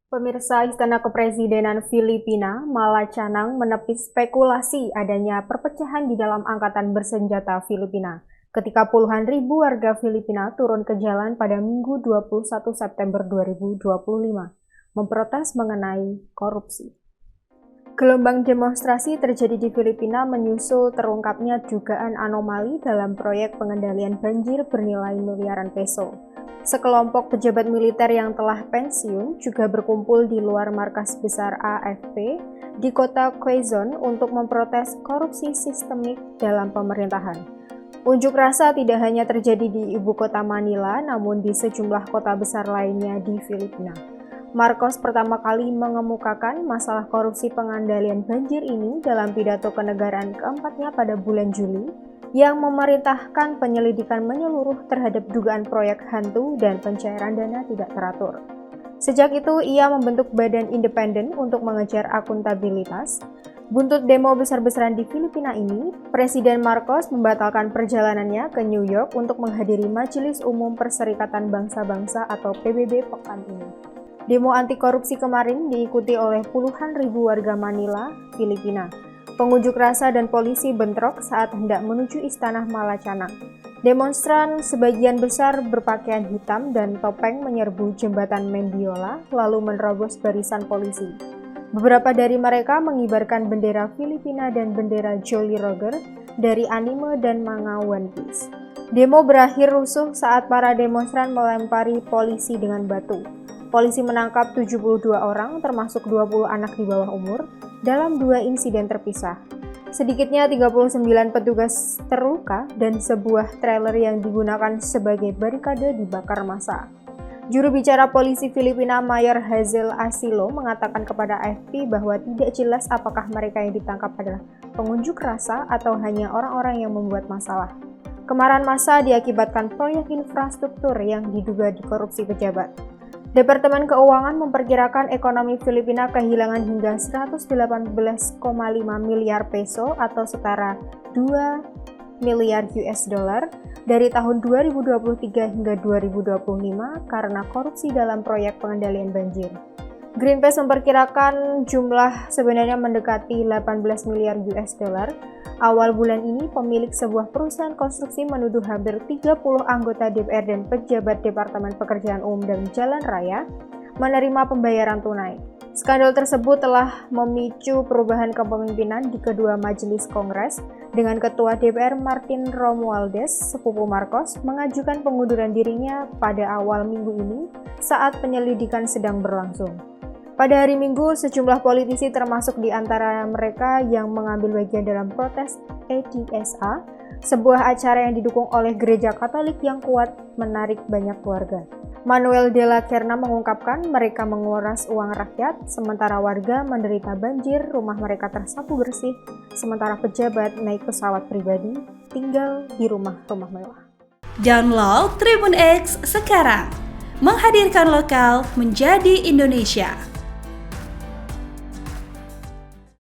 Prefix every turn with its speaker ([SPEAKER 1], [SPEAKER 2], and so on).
[SPEAKER 1] Pemirsa Istana Kepresidenan Filipina, Malacanang menepis spekulasi adanya perpecahan di dalam Angkatan Bersenjata Filipina ketika puluhan ribu warga Filipina turun ke jalan pada Minggu 21 September 2025 memprotes mengenai korupsi. Gelombang demonstrasi terjadi di Filipina menyusul terungkapnya dugaan anomali dalam proyek pengendalian banjir bernilai miliaran peso. Sekelompok pejabat militer yang telah pensiun juga berkumpul di luar markas besar AFP di kota Quezon untuk memprotes korupsi sistemik dalam pemerintahan. Unjuk rasa tidak hanya terjadi di ibu kota Manila, namun di sejumlah kota besar lainnya di Filipina. Marcos pertama kali mengemukakan masalah korupsi pengendalian banjir ini dalam pidato kenegaraan keempatnya pada bulan Juli, yang memerintahkan penyelidikan menyeluruh terhadap dugaan proyek hantu dan pencairan dana tidak teratur. Sejak itu, ia membentuk badan independen untuk mengejar akuntabilitas. Buntut demo besar-besaran di Filipina ini, Presiden Marcos membatalkan perjalanannya ke New York untuk menghadiri Majelis Umum Perserikatan Bangsa-Bangsa atau PBB pekan ini. Demo anti korupsi kemarin diikuti oleh puluhan ribu warga Manila, Filipina. Pengunjuk rasa dan polisi bentrok saat hendak menuju Istana Malacanang. Demonstran sebagian besar berpakaian hitam dan topeng menyerbu jembatan Mendiola, lalu menerobos barisan polisi. Beberapa dari mereka mengibarkan bendera Filipina dan bendera Jolly Roger dari anime dan manga One Piece. Demo berakhir rusuh saat para demonstran melempari polisi dengan batu. Polisi menangkap 72 orang, termasuk 20 anak di bawah umur, dalam 2 insiden terpisah. Sedikitnya 39 petugas terluka dan sebuah trailer yang digunakan sebagai barikade dibakar massa. Juru bicara polisi Filipina Mayor Hazel Asilo mengatakan kepada AFP bahwa tidak jelas apakah mereka yang ditangkap adalah pengunjuk rasa atau hanya orang-orang yang membuat masalah. Kemarahan massa diakibatkan proyek infrastruktur yang diduga dikorupsi pejabat. Departemen Keuangan memperkirakan ekonomi Filipina kehilangan hingga 118,5 miliar peso atau setara 2 miliar US dollar dari tahun 2023 hingga 2025 karena korupsi dalam proyek pengendalian banjir. Greenpeace memperkirakan jumlah sebenarnya mendekati 18 miliar US dollar. Awal bulan ini, pemilik sebuah perusahaan konstruksi menuduh hampir 30 anggota DPR dan pejabat Departemen Pekerjaan Umum dan Jalan Raya menerima pembayaran tunai. Skandal tersebut telah memicu perubahan kepemimpinan di kedua majelis Kongres, dengan Ketua DPR Martin Romualdez, sepupu Marcos, mengajukan pengunduran dirinya pada awal minggu ini saat penyelidikan sedang berlangsung. Pada hari Minggu, sejumlah politisi termasuk di antara mereka yang mengambil bagian dalam protes EDSA, sebuah acara yang didukung oleh Gereja Katolik yang kuat menarik banyak keluarga. Manuel de la Serna mengungkapkan mereka menguras uang rakyat, sementara warga menderita banjir, rumah mereka tersapu bersih, sementara pejabat naik pesawat pribadi, tinggal di rumah-rumah mewah.
[SPEAKER 2] Download Tribun X sekarang, menghadirkan lokal menjadi Indonesia.